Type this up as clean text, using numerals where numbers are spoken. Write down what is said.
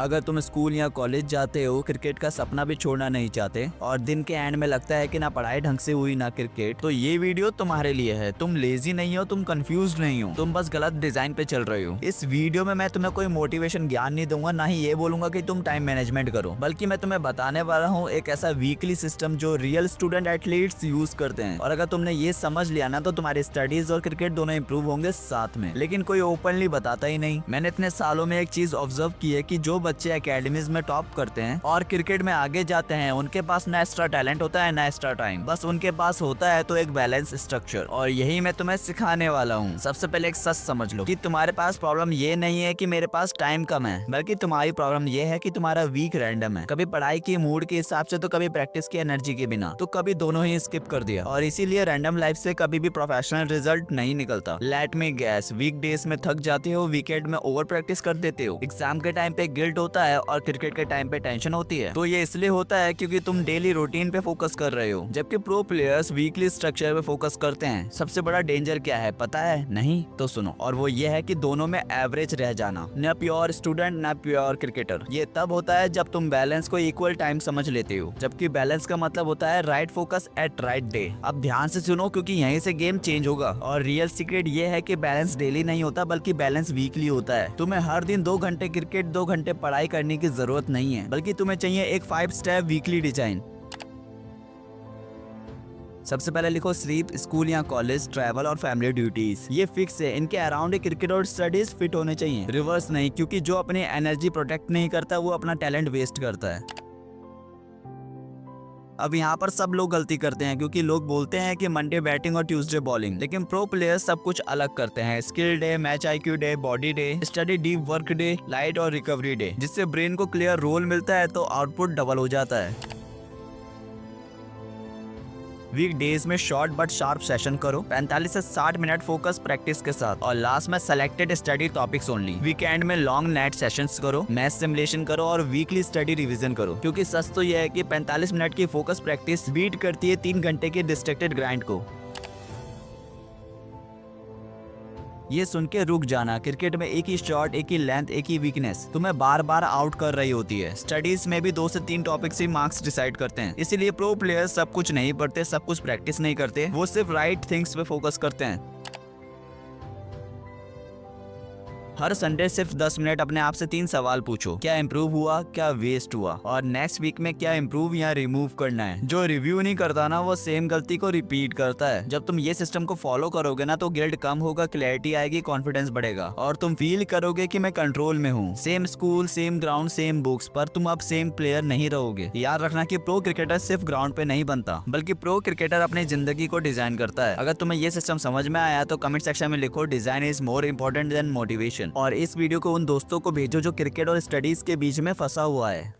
अगर तुम स्कूल या कॉलेज जाते हो, क्रिकेट का सपना भी छोड़ना नहीं चाहते और दिन के एंड में लगता है कि ना पढ़ाई ढंग से हुई ना क्रिकेट, तो ये वीडियो तुम्हारे लिए है। तुम लेजी नहीं हो, तुम कंफ्यूज नहीं हो, तुम बस गलत डिजाइन पे चल रहे हो। इस वीडियो में मैं तुम्हें कोई मोटिवेशन ज्ञान नहीं दूंगा, ना ही ये बोलूंगा कि तुम टाइम मैनेजमेंट करो, बल्कि मैं तुम्हें बताने वाला हूँ एक ऐसा वीकली सिस्टम जो रियल स्टूडेंट एथलीट्स यूज करते हैं। और अगर तुमने ये समझ लिया ना, तो तुम्हारी स्टडीज और क्रिकेट दोनों इंप्रूव होंगे साथ में। लेकिन कोई ओपनली बताता ही नहीं। मैंने इतने सालों में एक चीज ऑब्जर्व की है कि जो बच्चे एकेडमीज में टॉप करते हैं और क्रिकेट में आगे जाते हैं, उनके पास ना एक्स्ट्रा टैलेंट होता है ना एक्स्ट्रा टाइम, बस उनके पास होता है तो एक बैलेंस स्ट्रक्चर। और यही मैं तुम्हें सिखाने वाला हूँ। सबसे पहले एक सच समझ लो कि तुम्हारे पास प्रॉब्लम ये नहीं है कि मेरे पास टाइम कम है, बल्कि तुम्हारी प्रॉब्लम ये है कि तुम्हारा वीक रैंडम है। कभी पढ़ाई की मूड के हिसाब से, तो कभी प्रैक्टिस की एनर्जी के बिना, तो कभी दोनों ही स्किप कर दिया। और इसीलिए रैंडम लाइफ से कभी भी प्रोफेशनल रिजल्ट नहीं निकलता। Let me guess, weekdays में थक जाते हो, वीकेंड में ओवर प्रैक्टिस कर देते हो, एग्जाम के टाइम पे गिल्ट होता है और क्रिकेट के टाइम पे टेंशन होती है। तो ये इसलिए होता है क्योंकि तुम डेली रूटीन पे फोकस कर रहे हो, जबकि प्रो प्लेयर्स वीकली स्ट्रक्चर पे फोकस करते हैं। सबसे बड़ा डेंजर क्या है पता है? नहीं तो सुनो। और वो ये है कि दोनों में एवरेज रह जाना। न प्योर स्टूडेंट न प्योर क्रिकेटर। ये तब होता है जब तुम बैलेंस को इक्वल टाइम समझ लेते हो, जबकि बैलेंस का मतलब होता है right focus at right day. अब ध्यान से सुनो, क्योंकि यहीं से गेम चेंज होगा। और रियल सीक्रेट ये है कि बैलेंस डेली नहीं होता, बल्कि बैलेंस वीकली होता है। तुम्हें हर दिन 2 घंटे क्रिकेट 2 घंटे पढ़ाई करने की जरूरत नहीं है, बल्कि तुम्हें चाहिए एक 5 स्टेप वीकली डिजाइन। सबसे पहले लिखो स्लीप, स्कूल या कॉलेज, ट्रैवल और फैमिली ड्यूटीज। ये फिक्स है, इनके अराउंड क्रिकेट और स्टडीज फिट होने चाहिए, रिवर्स नहीं। क्योंकि जो अपनी एनर्जी प्रोटेक्ट नहीं करता वो अपना टैलेंट वेस्ट करता है। अब यहाँ पर सब लोग गलती करते हैं, क्योंकि लोग बोलते हैं कि मंडे बैटिंग और ट्यूसडे बॉलिंग, लेकिन प्रो प्लेयर्स सब कुछ अलग करते हैं। Skill day, match IQ day, body day, study deep work day, light और रिकवरी डे, जिससे ब्रेन को क्लियर रोल मिलता है तो आउटपुट डबल हो जाता है। वीक डेज में शॉर्ट बट शार्प सेशन करो, 45 से 60 मिनट फोकस प्रैक्टिस के साथ, और लास्ट में selected study topics only. Weekend में लॉन्ग नाइट सेशंस करो, मैथ सिमुलेशन करो और वीकली स्टडी रिवीजन करो। क्योंकि सच तो यह है कि 45 मिनट की फोकस प्रैक्टिस बीट करती है 3 घंटे के डिस्ट्रैक्टेड ग्राइंड को। ये सुन के रुक जाना, क्रिकेट में एक ही शॉट, एक ही लेंथ, एक ही वीकनेस तुम्हें बार बार आउट कर रही होती है। स्टडीज में भी 2 से 3 टॉपिक से मार्क्स डिसाइड करते हैं। इसीलिए प्रो प्लेयर्स सब कुछ नहीं पढ़ते, सब कुछ प्रैक्टिस नहीं करते, वो सिर्फ राइट थिंग्स पे फोकस करते हैं। हर संडे सिर्फ 10 मिनट अपने आप से 3 सवाल पूछो। क्या इंप्रूव हुआ, क्या वेस्ट हुआ, और नेक्स्ट वीक में क्या इंप्रूव या रिमूव करना है। जो रिव्यू नहीं करता ना, वो सेम गलती को रिपीट करता है। जब तुम ये सिस्टम को फॉलो करोगे ना, तो गिल्ट कम होगा, क्लैरिटी आएगी, कॉन्फिडेंस बढ़ेगा, और तुम फील करोगे कि मैं कंट्रोल में हूँ। Same school, same ground, same books, पर तुम अब सेम प्लेयर नहीं रहोगे। याद रखना कि प्रो क्रिकेटर सिर्फ ग्राउंड पे नहीं बनता, बल्कि प्रो क्रिकेटर अपनी जिंदगी को डिजाइन करता है। अगर तुम्हें ये सिस्टम समझ में आया तो कमेंट सेक्शन में लिखो, design is more important then motivation. और इस वीडियो को उन दोस्तों को भेजो जो क्रिकेट और स्टडीज के बीच में फंसा हुआ है।